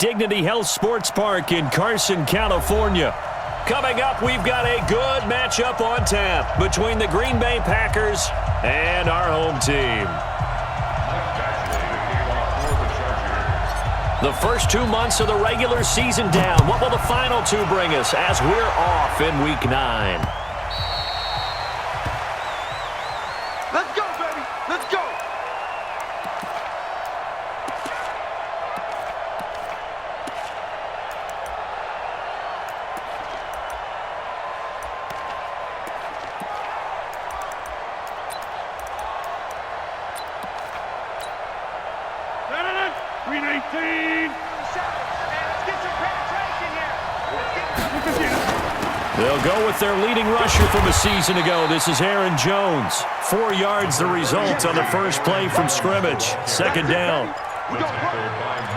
Dignity Health Sports Park in Carson, California. Coming up, we've got a good matchup on tap between the Green Bay Packers and our home team. The first 2 months of the regular season down. What will the final two bring us as we're off in Week 9? Let's go, baby. Let's go. They'll go with their leading rusher from a season ago. This is Aaron Jones. 4 yards the result on the first play from scrimmage. Second down.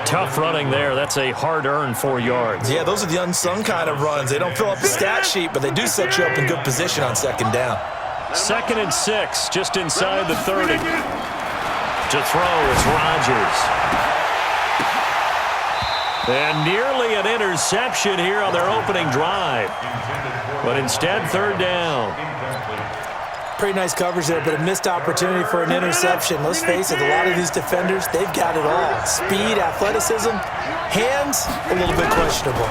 Tough running there. That's a hard-earned 4 yards. Yeah, those are the unsung kind of runs. They don't fill up the stat sheet, but they do set you up in good position on second down. 2nd and 6, just inside the 30. To throw, it's Rodgers. And nearly an interception here on their opening drive. But instead, third down. Pretty nice coverage there, but a missed opportunity for an interception. Let's face it, a lot of these defenders, they've got it all. Speed, athleticism, hands, a little bit questionable.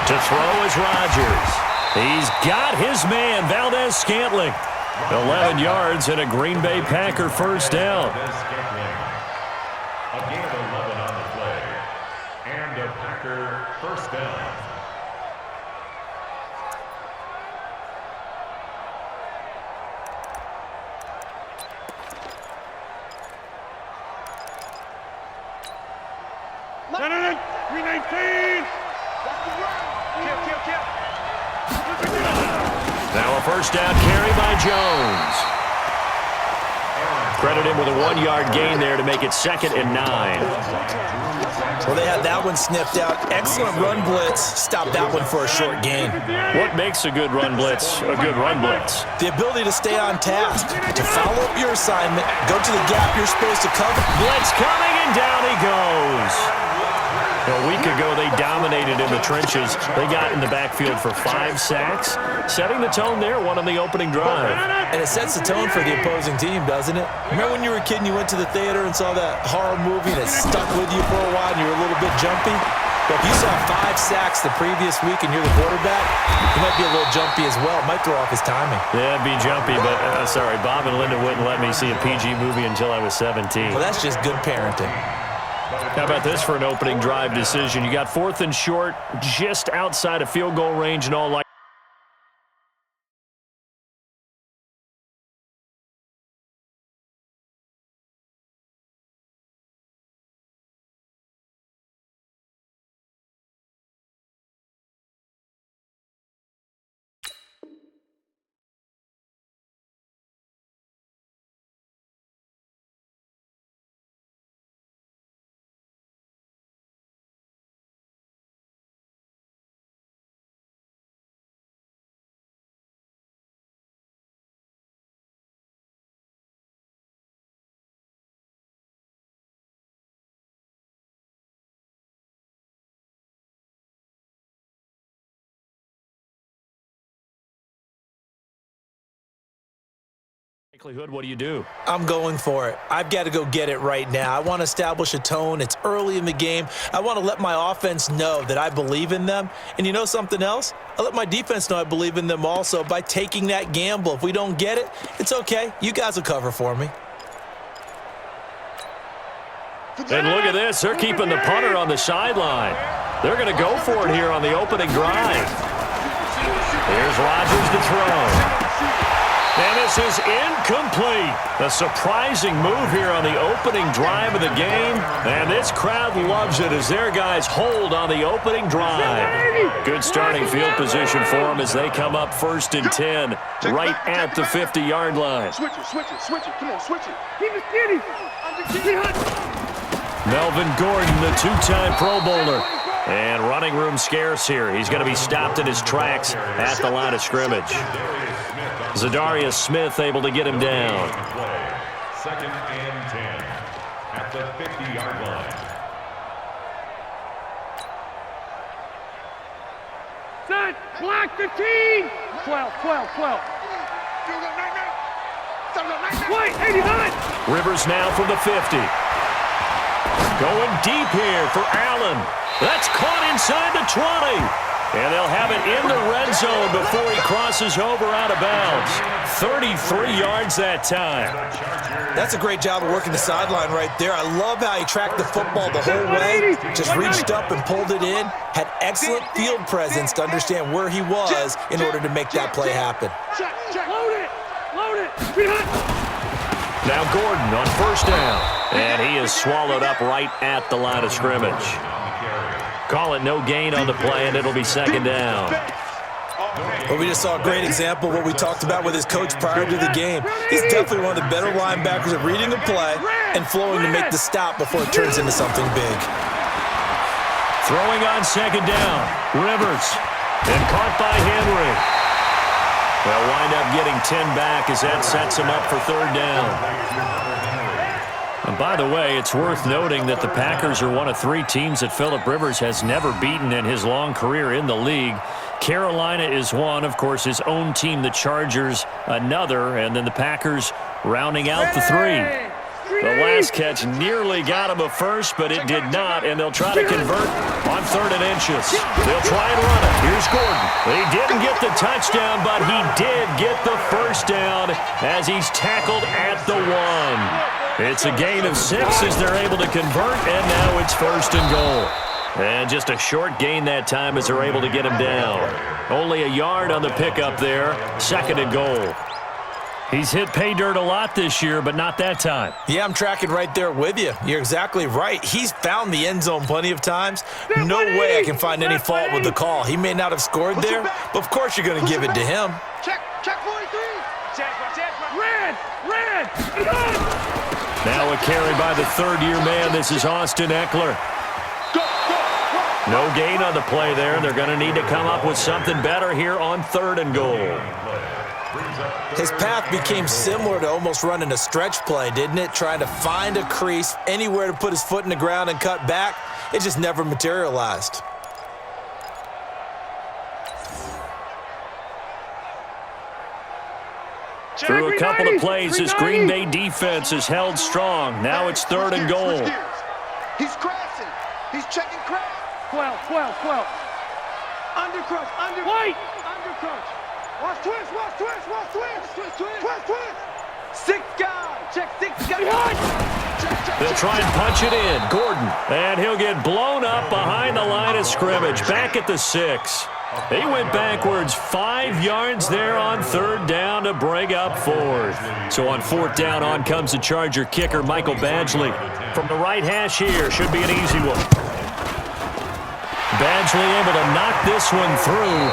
To throw is Rodgers. He's got his man, Valdez-Scantling. 11 yards and a Green Bay Packer first down. First down. Now a first down carry by Jones. Credit him with a 1-yard gain there to make it 2nd and 9. Well, they had that one sniffed out. Excellent run blitz. Stop that one for a short gain. What makes a good run blitz a good run blitz? The ability to stay on task, to follow up your assignment, go to the gap you're supposed to cover. Blitz coming, and down he goes. A week ago, they dominated in the trenches. They got in the backfield for 5 sacks, setting the tone there, one on the opening drive. And it sets the tone for the opposing team, doesn't it? Remember when you were a kid and you went to the theater and saw that horror movie and it stuck with you for a while and you were a little bit jumpy? Well, if you saw 5 sacks the previous week and you're the quarterback, you might be a little jumpy as well. It might throw off his timing. Yeah, it'd be jumpy, but sorry, Bob and Linda wouldn't let me see a PG movie until I was 17. Well, that's just good parenting. How about this for an opening drive decision? You got 4th and short, just outside of field goal range and all like. Likelihood, what do you do? I'm going for it. I've got to go get it right now. I want to establish a tone. It's early in the game. I want to let my offense know that I believe in them. And you know something else? I let my defense know I believe in them also by taking that gamble. If we don't get it, it's okay. You guys will cover for me. And look at this. They're keeping the punter on the sideline. They're going to go for it here on the opening drive. Here's Rodgers to throw. And this is incomplete. A surprising move here on the opening drive of the game. And this crowd loves it as their guys hold on the opening drive. Good starting field position for them as they come up 1st and 10, right at the 50-yard line. Switch it. Come on, switch it. Keep it skinny. Melvin Gordon, the 2-time Pro Bowler. And running room scarce here. He's going to be stopped in his tracks at the line of scrimmage. Zadarius Smith able to get him down. 2nd and 10 at the 50-yard line. Set. Block the team. 12, 12, 12. Wait, 89. Rivers now from the 50. Going deep here for Allen. That's caught inside the 20. And they'll have it in the red zone before he crosses over out of bounds. 33 yards that time. That's a great job of working the sideline right there. I love how he tracked the football the whole way. Just reached up and pulled it in. Had excellent field presence to understand where he was in order to make that play happen. Load it. Load it. Now Gordon on first down. And he is swallowed up right at the line of scrimmage. Call it no gain on the play, and it'll be second down. Well, we just saw a great example of what we talked about with his coach prior to the game. He's definitely one of the better linebackers at reading a play and flowing to make the stop before it turns into something big. Throwing on second down. Rivers. And caught by Henry. They'll wind up getting 10 back as that sets him up for third down. And by the way, it's worth noting that the Packers are one of 3 teams that Phillip Rivers has never beaten in his long career in the league. Carolina is one, of course, his own team, the Chargers, another, and then the Packers rounding out the 3. The last catch nearly got him a first, but it did not, and they'll try to convert on 3rd and inches. They'll try and run it. Here's Gordon. He didn't get the touchdown, but he did get the first down as he's tackled at the 1. It's a gain of 6 as they're able to convert, and now it's 1st and goal. And just a short gain that time as they're able to get him down. Only a yard on the pickup there, 2nd and goal. He's hit pay dirt a lot this year, but not that time. Yeah, I'm tracking right there with you. You're exactly right. He's found the end zone plenty of times. No way I can find any fault with the call. He may not have scored there, but of course you're going to give it to him. Check 43. Red. Now a carry by the 3rd-year man. This is Austin Eckler. No gain on the play there. They're going to need to come up with something better here on 3rd and goal. His path became similar to almost running a stretch play, didn't it? Trying to find a crease, anywhere to put his foot in the ground and cut back. It just never materialized. Through a couple of plays, this Green Bay defense has held strong. Now it's 3rd and goal. He's crashing. He's checking crash. 12. Undercrush. White. Undercrush. Watch twist. 6 guys. Check 6 guys. They'll try and punch it in. Gordon. And he'll get blown up behind the line of scrimmage. Back at the 6. He went backwards 5 yards there on 3rd down to bring up 4th. So on 4th down, on comes the Charger kicker, Michael Badgley. From the right hash here, should be an easy one. Badgley able to knock this one through.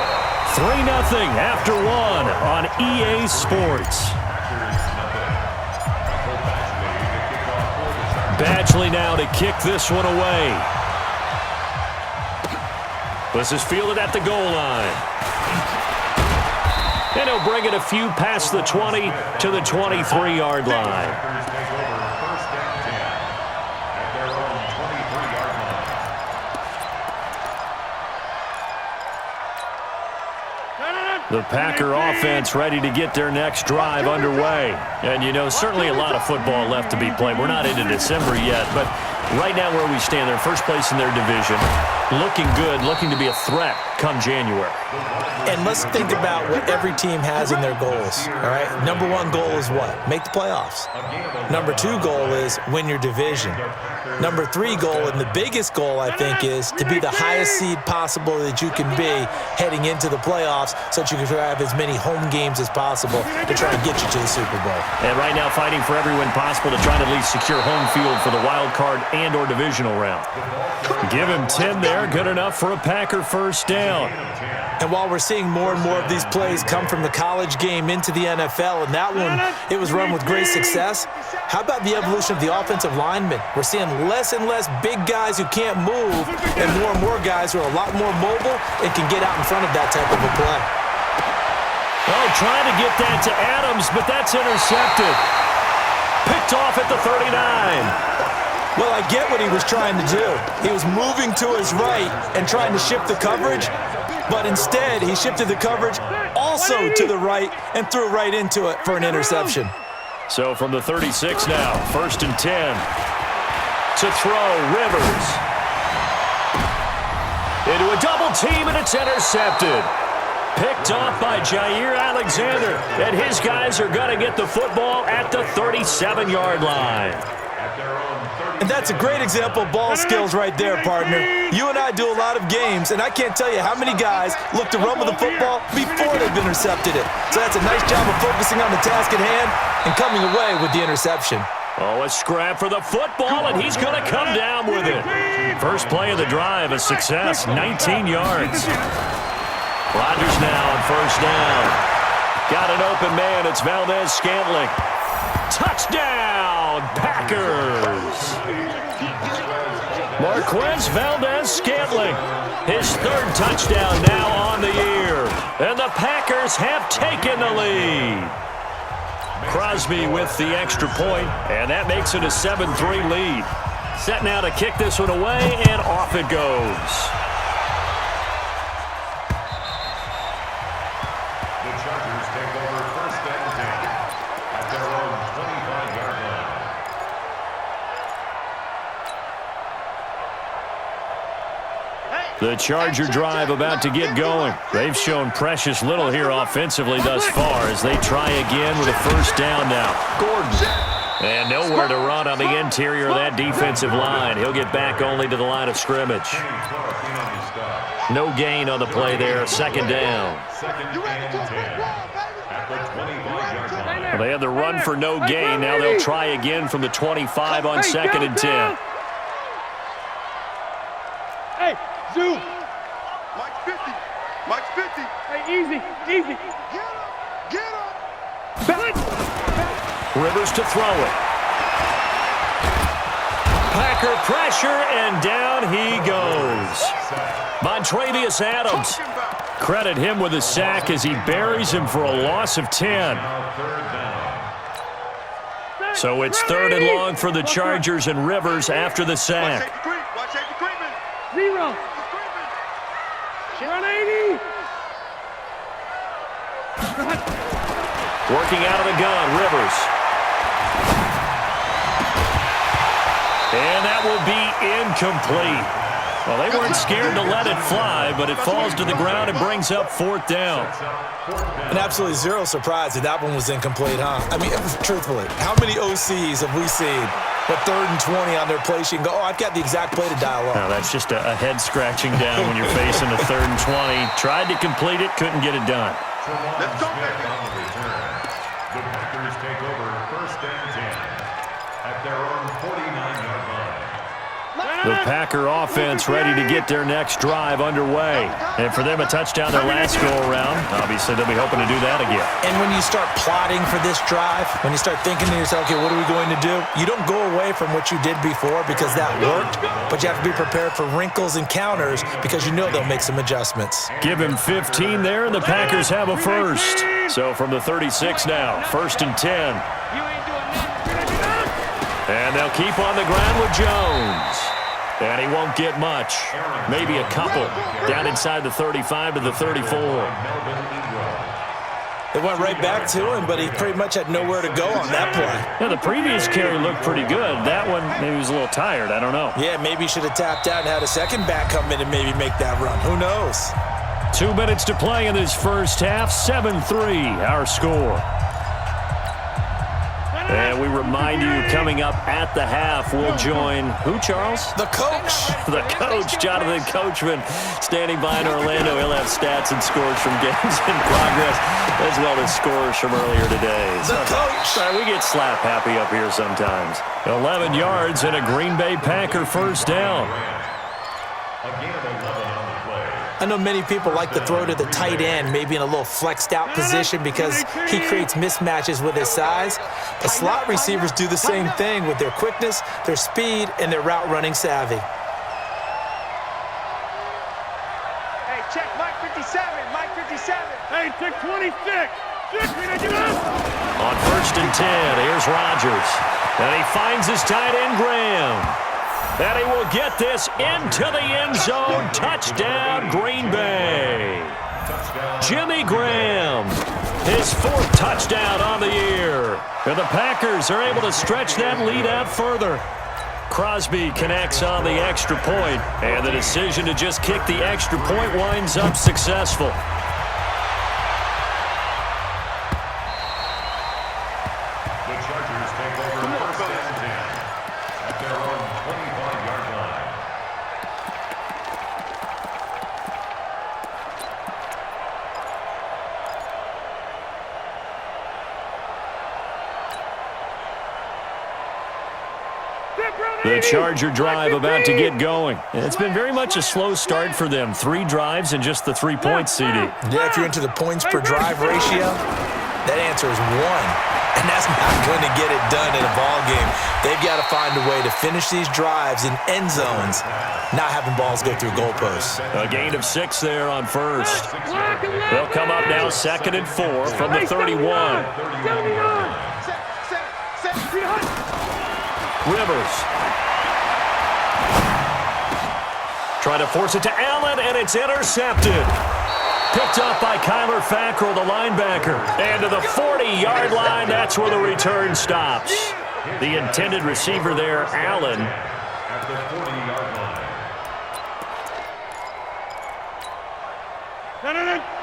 3-0 after 1 on EA Sports. Badgley now to kick this one away. This is fielded at the goal line. And he'll bring it a few past the 20 to the 23-yard line. The Packer offense ready to get their next drive underway. And, you know, certainly a lot of football left to be played. We're not into December yet, but right now where we stand, they're first place in their division. Looking good, looking to be a threat come January. And let's think about what every team has in their goals, all right? Number 1 goal is what? Make the playoffs. Number 2 goal is win your division. Number 3 goal, and the biggest goal, I think, is to be the highest seed possible that you can be heading into the playoffs so that you can have as many home games as possible to try and get you to the Super Bowl. And right now fighting for every win possible to try to at least secure home field for the wild card and or divisional round. Give him 10 there, good enough for a Packer first down. And while we're seeing more and more of these plays come from the college game into the NFL, and that one, it was run with great success, how about the evolution of the offensive linemen? We're seeing less and less big guys who can't move and more guys who are a lot more mobile and can get out in front of that type of a play. Oh, trying to get that to Adams, but that's intercepted. Picked off at the 39. Well, I get what he was trying to do. He was moving to his right and trying to shift the coverage, But instead, he shifted the coverage also to the right and threw right into it for an interception. So from the 36 now, 1st and 10. To throw, Rivers. Into a double team, and it's intercepted. Picked off by Jair Alexander. And his guys are going to get the football at the 37-yard line. And that's a great example of ball skills right there, partner. You and I do a lot of games, and I can't tell you how many guys look to run with the football before they've intercepted it. So that's a nice job of focusing on the task at hand and coming away with the interception. Oh, a scrap for the football, and he's going to come down with it. First play of the drive, a success, 19 yards. Rodgers now on 1st down. Got an open man. It's Valdez-Scantling. Touchdown, Packers. Marquez Valdez-Scantling. His 3rd touchdown now on the year. And the Packers have taken the lead. Crosby with the extra point, and that makes it a 7-3 lead. Set now to kick this one away, and off it goes. The Chargers take over 1st and 10 at their own 25-yard line. The Charger drive about to get going. They've shown precious little here offensively thus far as they try again with a 1st down now. Gordon. And nowhere to run on the interior of that defensive line. He'll get back only to the line of scrimmage. No gain on the play there. 2nd down. 2nd and 10 at the 25-yard line. Well, they had the run for no gain. Now they'll try again from the 25 on 2nd and 10. Hey, Zoo. Mike's 50. Mike's 50. Hey, easy, easy. Get up. Get up. Back. Rivers to throw it. Packer pressure, and down he goes. Montravius Adams. Credit him with a sack as he buries him for a loss of 10. So it's 3rd and long for the Chargers, and Rivers after the sack. Watch the treatment. 0. Run 80. Working out of the gun, Rivers. And that will be incomplete. Well, they weren't scared to let it fly, but it falls to the ground and brings up 4th down. And absolutely zero surprise that that one was incomplete, huh? I mean, truthfully, how many OCs have we seen with 3rd and 20 on their play sheet and go, oh, I've got the exact play to dial up? Now, that's just a head-scratching down when you're facing a 3rd and 20. Tried to complete it, couldn't get it done. Let's go, baby. The Packers take over 1st and 10 at their own 49-yard line. The Packer offense ready to get their next drive underway. And for them, a touchdown their last go-around. Obviously, they'll be hoping to do that again. And when you start plotting for this drive, when you start thinking to yourself, okay, what are we going to do? You don't go away from what you did before because that worked, but you have to be prepared for wrinkles and counters because you know they'll make some adjustments. Give him 15 there, and the Packers have a 1st. So from the 36 now, 1st and 10. And they'll keep on the ground with Jones. And he won't get much. Maybe a couple. Down inside the 35 to the 34. They went right back to him, but he pretty much had nowhere to go on that play. Yeah, the previous carry looked pretty good. That one, maybe he was a little tired. I don't know. Yeah, maybe he should have tapped out and had a second back come in and maybe make that run. Who knows? 2 minutes to play in this first half. 7-3, our score. And we remind you, coming up at the half, we'll join who, Charles? The coach. The coach, Jonathan Coachman, standing by in Orlando. He'll have stats and scores from games in progress, as well as scores from earlier today. The coach. Sorry, we get slap happy up here sometimes. 11 yards and a Green Bay Packer 1st down. Again, 11 on the play. I know many people like to throw to the tight end, maybe in a little flexed out position because he creates mismatches with his size. The slot receivers do the same thing with their quickness, their speed, and their route running savvy. Hey, check Mike 57. Mike 57. Hey, check 26. On 1st and 10, here's Rodgers. And he finds his tight end, Graham. And he will get this into the end zone. Touchdown, Green Bay. Jimmy Graham, his 4th touchdown on the year. And the Packers are able to stretch that lead out further. Crosby connects on the extra point, and the decision to just kick the extra point winds up successful. The Chargers take over first and 10 at their own 25-yard line. The Charger drive about to get going. It's been very much a slow start for them. 3 drives and just the 3 points, CD. Yeah, if you're into the points per drive ratio, that answer is 1. And that's not going to get it done in a ball game. They've got to find a way to finish these drives in end zones, not having balls go through goalposts. A gain of 6 there on first. They'll come up now 2nd and 4 from the 31. Rivers. Trying to force it to Allen, and it's intercepted. Picked up by Kyler Fackrell, the linebacker. And to the 40-yard line, that's where the return stops. The intended receiver there, Allen. At the 40-yard line. No.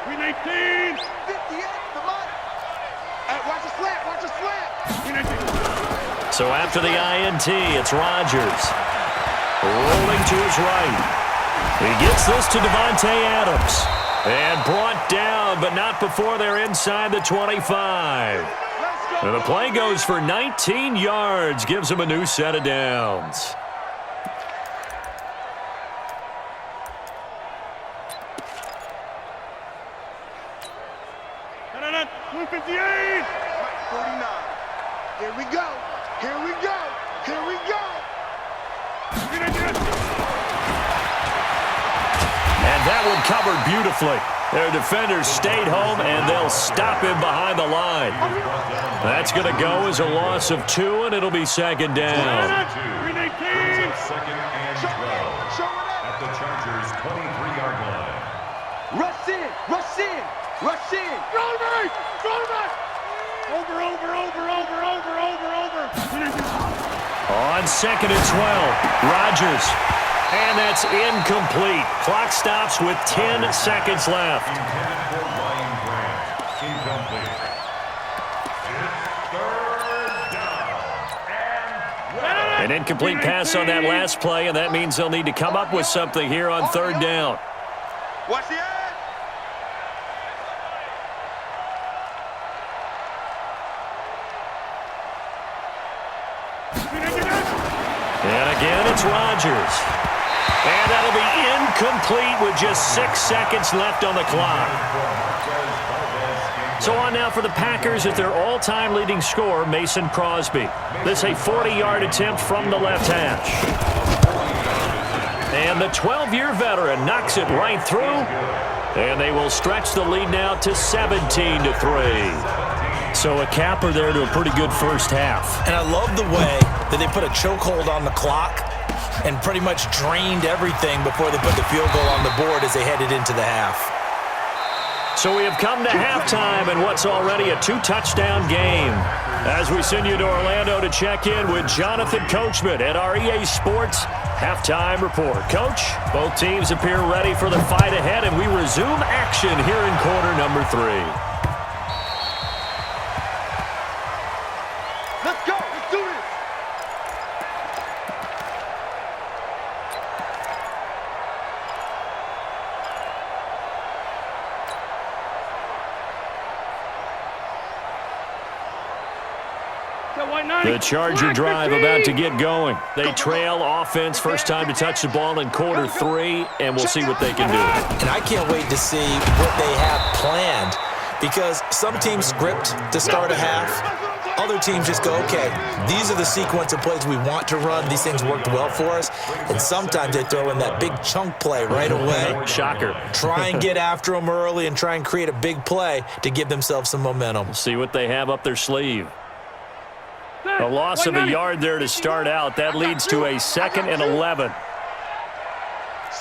We 19. 58, come on. Watch the slant, watch the slant. We 19. So after the INT, it's Rodgers. Rolling to his right. He gets this to Devontae Adams. And brought down, but not before they're inside the 25. And the play goes for 19 yards, gives them a new set of downs. No. 258. 49. Here we go. Here we go. Here we go. And that one covered beautifully. Their defenders stayed home, and they'll stop him behind the line. That's going to go as a loss of 2, and it'll be 2nd down. Second and 12 at the Chargers' 23-yard line. Rush in. Over. On 2nd and 12, Rodgers. And that's incomplete. Clock stops with 10 seconds left. Intended for Ryan Grant. Incomplete. It's 3rd down. An incomplete pass on that last play, and that means they'll need to come up with something here on 3rd down. Watch the edge. And again, it's Rodgers. And that'll be incomplete with just 6 seconds left on the clock. So on now for the Packers at their all-time leading scorer, Mason Crosby. This a 40-yard attempt from the left hash. And the 12-year veteran knocks it right through. And they will stretch the lead now to 17-3. So a capper there to a pretty good first half. And I love the way that they put a chokehold on the clock and pretty much drained everything before they put the field goal on the board as they headed into the half. So we have come to halftime in what's already a 2-touchdown game. As we send you to Orlando to check in with Jonathan Coachman at our EA Sports Halftime Report. Coach, both teams appear ready for the fight ahead, and we resume action here in quarter number 3. Let's go. Let's do this. The Charger drive about to get going. They trail offense first time to touch the ball in quarter 3, and we'll see what they can do. And I can't wait to see what they have planned, because some teams script to start a half. Other teams just go, okay, these are the sequence of plays we want to run. These things worked well for us. And sometimes they throw in that big chunk play right away. Shocker. Try and get after them early and try and create a big play to give themselves some momentum. See what they have up their sleeve. Set. A loss of a yard there to start out. That leads to a 2nd and 11.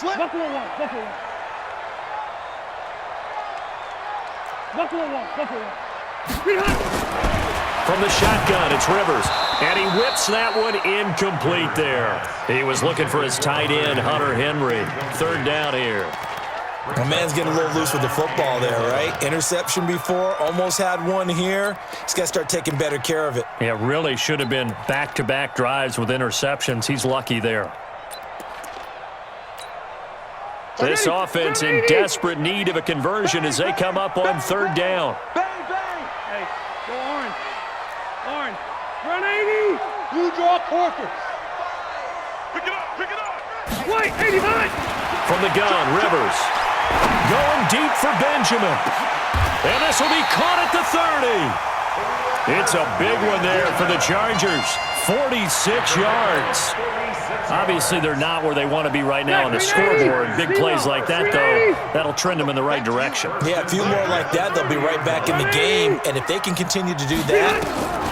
Buffalo one. From the shotgun, it's Rivers. And he whips that one incomplete there. He was looking for his tight end, Hunter Henry. 3rd down here. My man's getting a little loose with the football there, right? Interception before, almost had one here. He's got to start taking better care of it. Yeah, really should have been back-to-back drives with interceptions. He's lucky there. This offense in desperate need of a conversion as they come up on 3rd down. Bang, bang. Hey, go Orange. Orange. Run 80. You draw quarter. Pick it up. White, 89. From the gun, Rivers. Going deep for Benjamin. And this will be caught at the 30. It's a big one there for the Chargers. 46 yards. Obviously, they're not where they want to be right now on the scoreboard. Big plays like that, though, that'll trend them in the right direction. Yeah, a few more like that, they'll be right back in the game. And if they can continue to do that,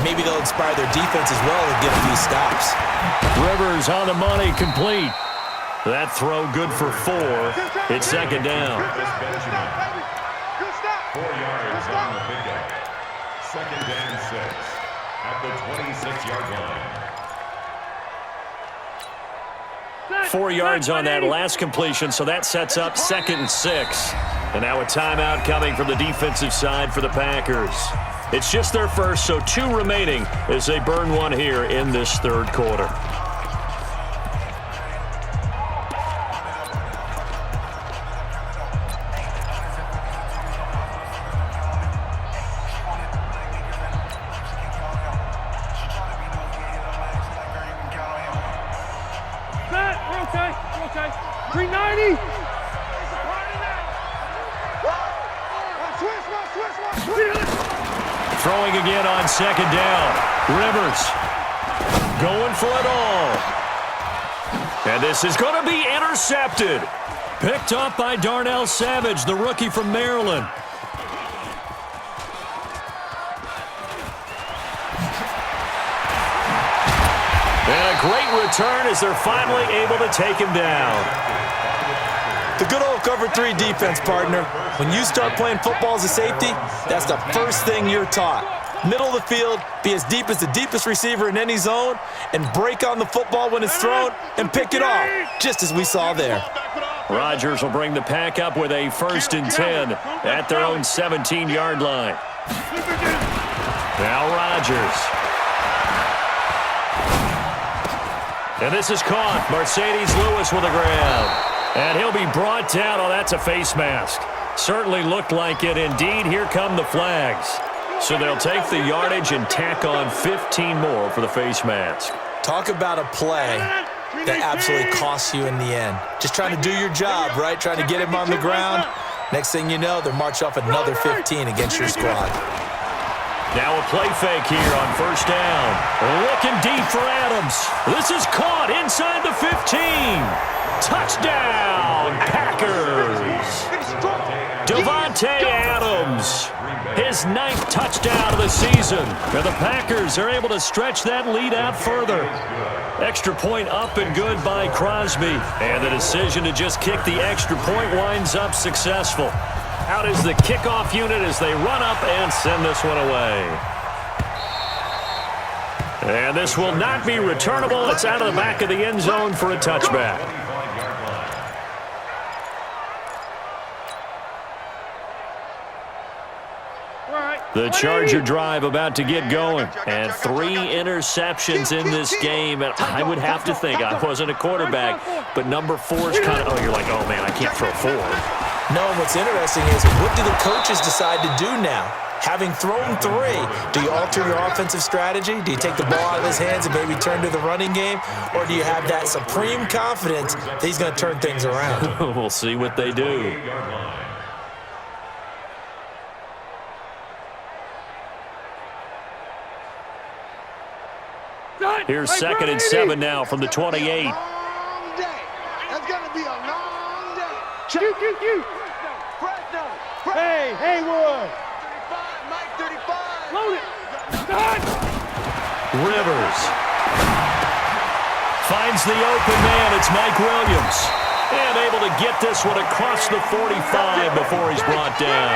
maybe they'll inspire their defense as well and get a few stops. Rivers on the money, complete. That throw good for 4. It's 2nd down. 4 yards on the pickup. 2nd and 6 at the 26-yard line. 4 yards on that last completion, so that sets up 2nd and 6. And now a timeout coming from the defensive side for the Packers. It's just their first, so 2 remaining as they burn one here in this 3rd quarter. Okay. 390. Throwing again on 2nd down. Rivers going for it all. And this is going to be intercepted. Picked up by Darnell Savage, the rookie from Maryland. And a great return as they're finally able to take him down. The good old cover 3 defense, partner. When you start playing football as a safety, that's the first thing you're taught. Middle of the field, be as deep as the deepest receiver in any zone, and break on the football when it's thrown and pick it off, just as we saw there. Rodgers will bring the pack up with a 1st and 10 at their own 17-yard line. Now Rodgers. And this is caught. Mercedes Lewis with a grab. And he'll be brought down. Oh, that's a face mask. Certainly looked like it. Indeed, here come the flags. So they'll take the yardage and tack on 15 more for the face mask. Talk about a play that absolutely costs you in the end. Just trying to do your job, right? Trying to get him on the ground. Next thing you know, they'll march off another 15 against your squad. Now a play fake here on 1st down. Looking deep for Adams. This is caught inside the 15. Touchdown, Packers. Davante Adams, his 9th touchdown of the season. And the Packers are able to stretch that lead out further. Extra point up and good by Crosby. And the decision to just kick the extra point winds up successful. Out is the kickoff unit as they run up and send this one away. And this will not be returnable. It's out of the back of the end zone for a touchback. The Charger drive about to get going. And 3 interceptions in this game. And I would have to think, I wasn't a quarterback, but number 4 is kind of, oh, you're like, oh, man, I can't throw 4. No, what's interesting is, what do the coaches decide to do now? Having thrown 3, do you alter your offensive strategy? Do you take the ball out of his hands and maybe turn to the running game? Or do you have that supreme confidence that he's going to turn things around? We'll see what they do. Here's 2nd and 7 now from the 28. That's going to be a long day. Q. Hey, Haywood. 35, Mike 35. Load it. Start. Rivers finds the open man. It's Mike Williams. And able to get this one across the 45 before he's brought down.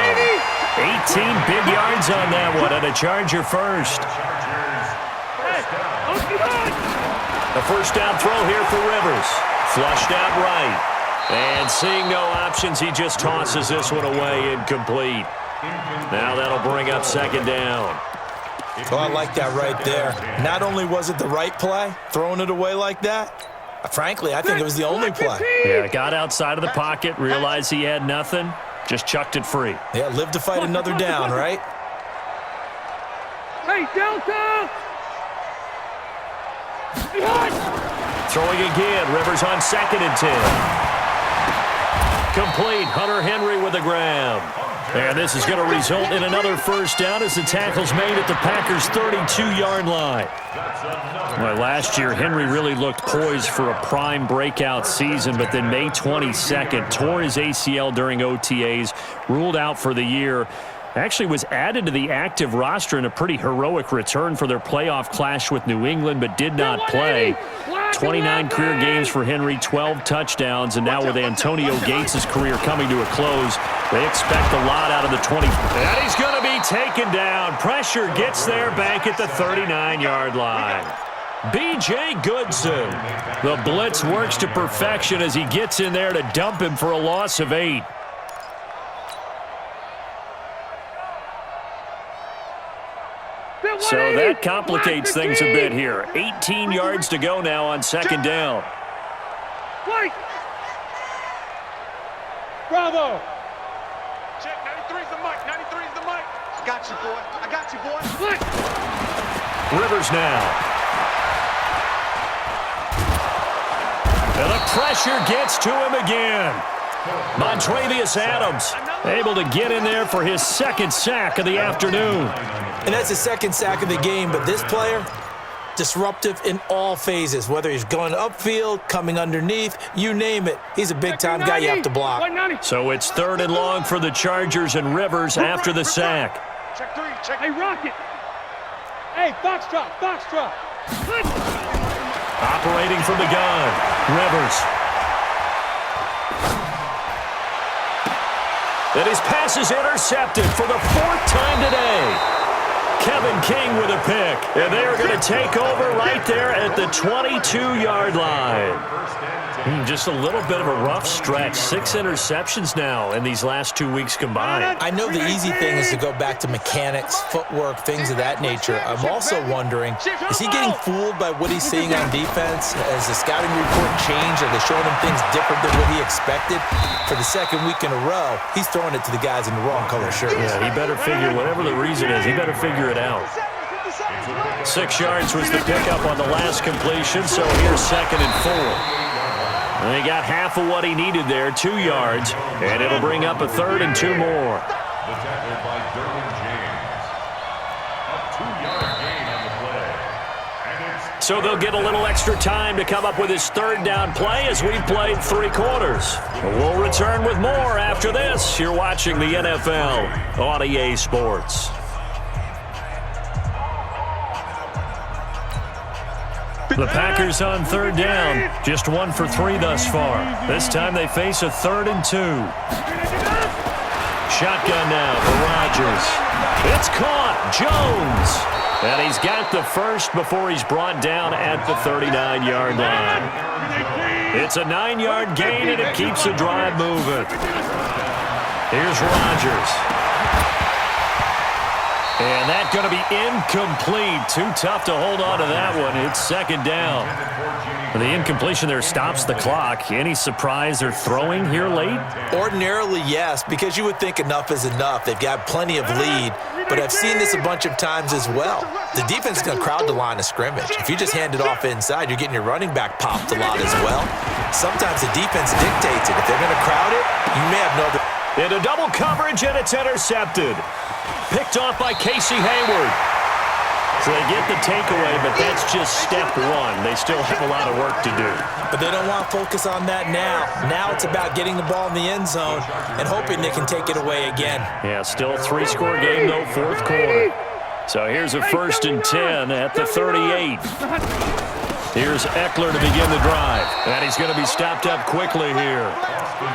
18 big yards on that one, and a Charger first. A first down throw here for Rivers. Flushed out right. And seeing no options, he just tosses this one away, incomplete. Now that'll bring up second down. Oh, I like that right there. Not only was it the right play, throwing it away like that, frankly, I think it was the only play. Yeah, got outside of the pocket, realized he had nothing, just chucked it free. Yeah, live to fight another down, right? Hey, Delta! Throwing again, Rivers on 2nd and 10. Complete, Hunter Henry with a grab. And this is going to result in another first down as the tackle's made at the Packers' 32-yard line. Well, last year, Henry really looked poised for a prime breakout season, but then May 22nd, tore his ACL during OTAs, ruled out for the year. Actually was added to the active roster in a pretty heroic return for their playoff clash with New England, but did not play. 29 career games for Henry, 12 touchdowns, and now with Antonio Gates' career coming to a close, they expect a lot out of the 20. And he's going to be taken down. Pressure gets there back at the 39-yard line. B.J. Goodson. The blitz works to perfection as he gets in there to dump him for a loss of 8. So that complicates things a bit here. 18 yards to go now on second down. Wait! Bravo! Check, 93's the mic, 93's the mic. I got you, boy. I got you, boy. Split! Rivers now. And the pressure gets to him again. Montravius Adams able to get in there for his second sack of the afternoon. And that's his second sack of the game, but this player, disruptive in all phases, whether he's going upfield, coming underneath, you name it. He's a big-time guy you have to block. So it's 3rd and long for the Chargers and Rivers after the sack. Check 3, check. Hey, Rocket! Hey, Foxtrot, Foxtrot! Operating from the gun, Rivers. And his pass is intercepted for the 4th time today. Kevin King with a pick, and they are going to take over right there at the 22-yard line. Just a little bit of a rough stretch. 6 interceptions now in these last 2 weeks combined. I know the easy thing is to go back to mechanics, footwork, things of that nature. I'm also wondering, is he getting fooled by what he's seeing on defense? Has the scouting report changed? Are they showing him things different than what he expected? For the second week in a row, he's throwing it to the guys in the wrong color shirts. Yeah, he better figure, whatever the reason is, he better figure it out. 6 yards was the pickup on the last completion, so here's 2nd and 4. And he got half of what he needed there, 2 yards, and it'll bring up a 3rd and 2 more. The tackle by Derwin James. A 2-yard gain on the play. And it's So they'll get a little extra time to come up with his 3rd down play as we've played 3 quarters. We'll return with more after this. You're watching the NFL on EA Sports. The Packers on 3rd down, just 1 for 3 thus far. This time they face a 3rd and 2. Shotgun now for Rodgers. It's caught, Jones. And he's got the first before he's brought down at the 39-yard line. It's a 9-yard gain, and it keeps the drive moving. Here's Rodgers. And that's going to be incomplete. Too tough to hold on to that one. It's 2nd down. The incompletion there stops the clock. Any surprise they're throwing here late? Ordinarily, yes, because you would think enough is enough. They've got plenty of lead, but I've seen this a bunch of times as well. The defense is going to crowd the line of scrimmage. If you just hand it off inside, you're getting your running back popped a lot as well. Sometimes the defense dictates it. If they're going to crowd it, you may have no other. Into double coverage, and it's intercepted. Picked off by Casey Hayward. So they get the takeaway, but that's just step 1. They still have a lot of work to do. But they don't want to focus on that now. Now it's about getting the ball in the end zone and hoping they can take it away again. Yeah, still a 3-score game, though, 4th quarter. So here's a 1st and 10 at the 38. Here's Eckler to begin the drive. And he's going to be stopped up quickly here.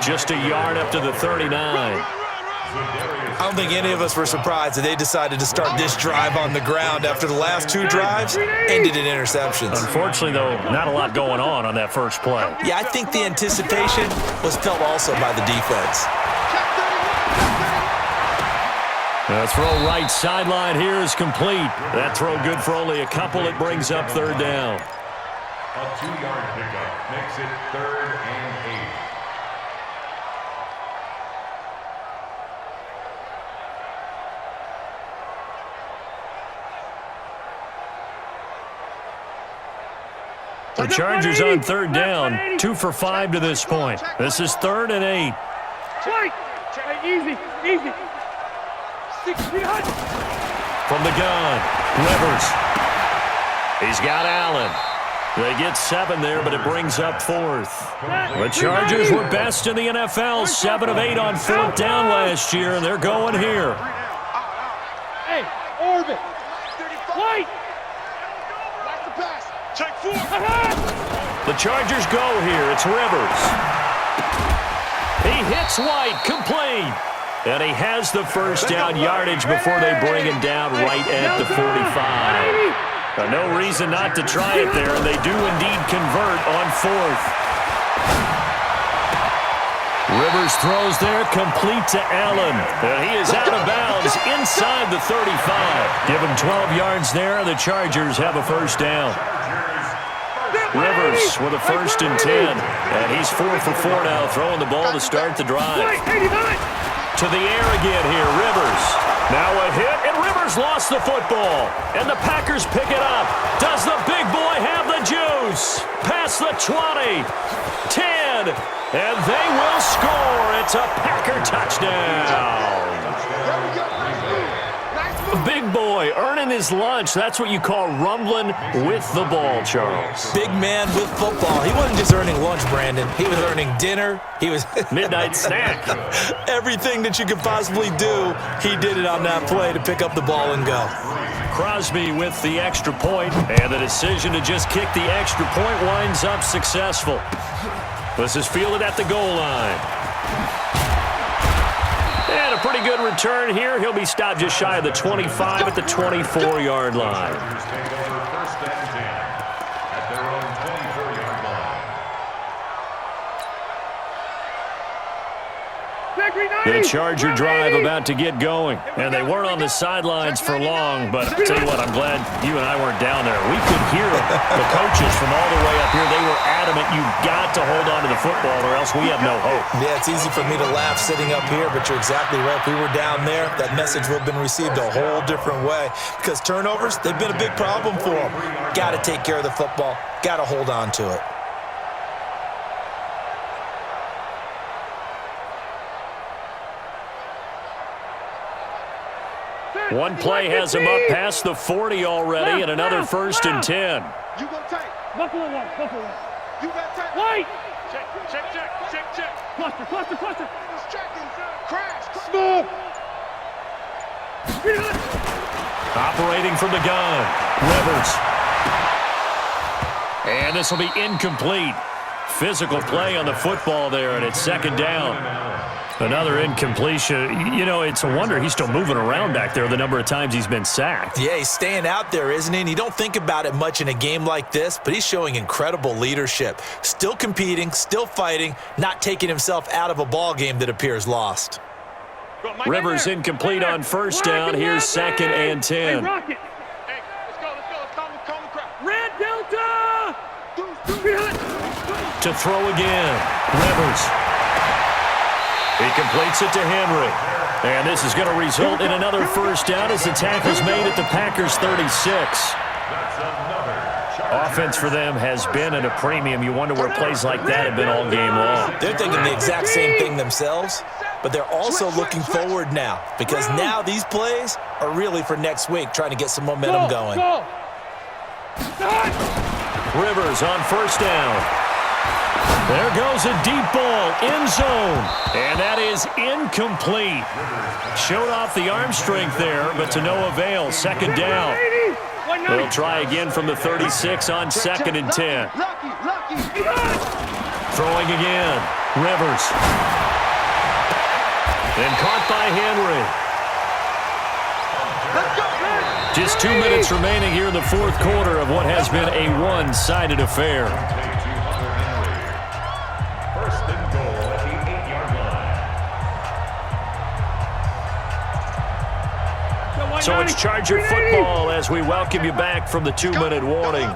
Just a yard up to the 39. I don't think any of us were surprised that they decided to start this drive on the ground after the last 2 drives ended in interceptions. Unfortunately, though, not a lot going on that first play. Yeah, I think the anticipation was felt also by the defense. The throw right sideline here is complete. That throw good for only a couple. It brings up 3rd down. A 2-yard pickup makes it 3rd and 8. The Chargers on 3rd down, 2 for 5 to this point. This is 3rd and 8. Check. Easy. 6 feet high. From the gun, Rivers. He's got Allen. They get 7 there, but it brings up 4th. The Chargers were best in the NFL, 7 of 8 on 4th down last year, and they're going here. Hey, orbit. White. Watch the pass. Check 4. The Chargers go here. It's Rivers. He hits White, complete. And he has the 1st down yardage before they bring him down right at the 45. No reason not to try it there, and they do indeed convert on 4th. Rivers throws there, complete to Allen. And he is out of bounds inside the 35. Give him 12 yards there, and the Chargers have a 1st down. Rivers with a 1st and 10. And he's 4 for 4 now, throwing the ball to start the drive. To the air again here, Rivers. Now a hit, and Rivers lost the football. And the Packers pick it up. Does the big boy have the juice? Past the 20, 10, and they will score. It's a Packer touchdown. Big boy earning his lunch. That's what you call rumbling with the ball, Charles. Big man with football. He wasn't just earning lunch, Brandon. He was earning dinner. He was midnight snack. Everything that you could possibly do, he did it on that play to pick up the ball and go. Crosby with the extra point, and the decision to just kick the extra point winds up successful. This is fielded at the goal line. And a pretty good return here. He'll be stopped just shy of the 25 at the 24-yard line. The Charger drive about to get going. And they weren't on the sidelines for long, but I'll tell you what, I'm glad you and I weren't down there. We could hear the coaches from all the way up here. They were adamant, you've got to hold on to the football or else we have no hope. Yeah, it's easy for me to laugh sitting up here, but you're exactly right. If we were down there, that message would have been received a whole different way. Because turnovers, they've been a big problem for them. Got to take care of the football. Got to hold on to it. One play has him up past the 40 already, and another 1st and 10. You gonna take. Buckle one. You got take. White. Check. Cluster. He's checking. Crash. Smooth. Operating from the gun. Rivers. And this will be incomplete. Physical play on the football there, and it's 2nd down. Another incompletion. You know, it's a wonder he's still moving around back there the number of times he's been sacked. Yeah, he's staying out there, isn't he? And you don't think about it much in a game like this, but he's showing incredible leadership. Still competing, still fighting, not taking himself out of a ball game that appears lost. Rivers incomplete on 1st down. Here's 2nd and 10. Hey, Rocket. Hey, let's go. Calm the crowd. Red Delta. To throw again. Rivers. He completes it to Henry. And this is going to result in another 1st down as the tackle's made at the Packers' 36. Offense for them has been at a premium. You wonder where plays like that have been all game long. They're thinking the exact same thing themselves, but they're also looking forward now because now these plays are really for next week, trying to get some momentum going. Rivers on 1st down. There goes a deep ball, end zone, and that is incomplete. Showed off the arm strength there, but to no avail. Second down. They'll try again from the 36 on 2nd and 10. Throwing again. Rivers. And caught by Henry. Just 2 minutes remaining here in the fourth quarter of what has been a one-sided affair. First and goal at the 8-yard line. So it's Charger football as we welcome you back from the 2-minute warning.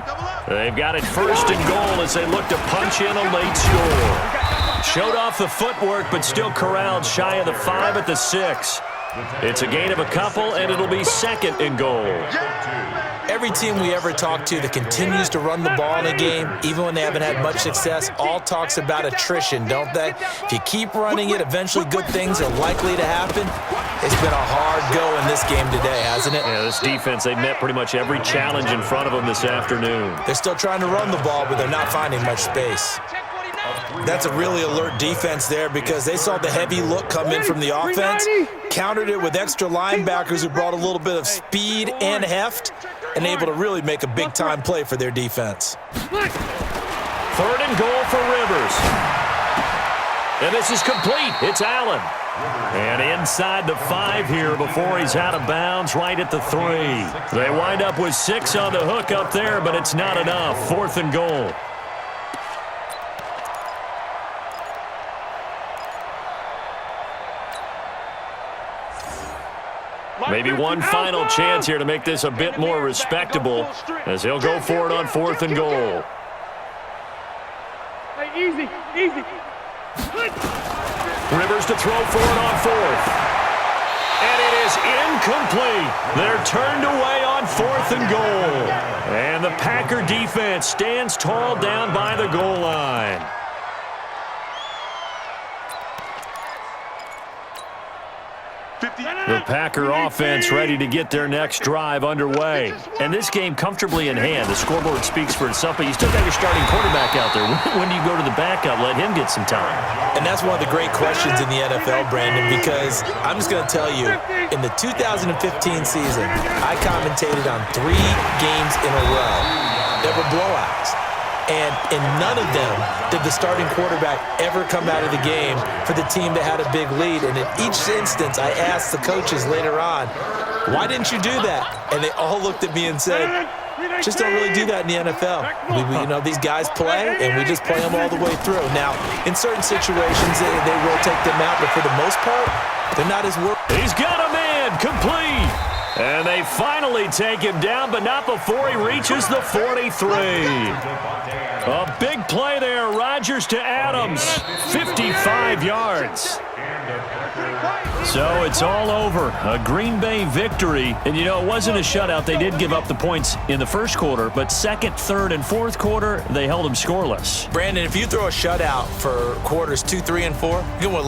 They've got it first and goal as they look to punch in a late score. Showed off the footwork, but still corralled shy of the 5 at the 6. It's a gain of a couple, and it'll be 2nd and goal. Every team we ever talk to that continues to run the ball in a game, even when they haven't had much success, all talks about attrition, don't they? If you keep running it, eventually good things are likely to happen. It's been a hard go in this game today, hasn't it? Yeah, this defense, they've met pretty much every challenge in front of them this afternoon. They're still trying to run the ball, but they're not finding much space. That's a really alert defense there because they saw the heavy look come in from the offense, countered it with extra linebackers who brought a little bit of speed and heft, and able to really make a big-time play for their defense. 3rd and goal for Rivers. And this is complete. It's Allen. And inside the 5 here before he's out of bounds right at the 3. They wind up with 6 on the hook up there, but it's not enough. 4th and goal. Maybe one final chance here to make this a bit more respectable as he'll go for it on 4th and goal. Hey, easy. Rivers to throw for it on 4th. And it is incomplete. They're turned away on 4th and goal. And the Packer defense stands tall down by the goal line. The Packer offense ready to get their next drive underway. And this game comfortably in hand. The scoreboard speaks for itself, but you still got your starting quarterback out there. When do you go to the backup? Let him get some time. And that's one of the great questions in the NFL, Brandon, because I'm just going to tell you, in the 2015 season, I commentated on 3 games in a row that were blowouts. And in none of them did the starting quarterback ever come out of the game for the team that had a big lead. And in each instance, I asked the coaches later on, why didn't you do that? And they all looked at me and said, just don't really do that in the NFL. These guys play, and we just play them all the way through. Now, in certain situations, they will take them out, but for the most part, they're not as worried. He's got a man, complete. And they finally take him down, but not before he reaches the 43. A big play there. Rodgers to Adams. 55 yards. So it's all over. A Green Bay victory. And, it wasn't a shutout. They did give up the points in the first quarter, but second, third, and fourth quarter, they held them scoreless. Brandon, if you throw a shutout for quarters 2, 3, and 4, you can win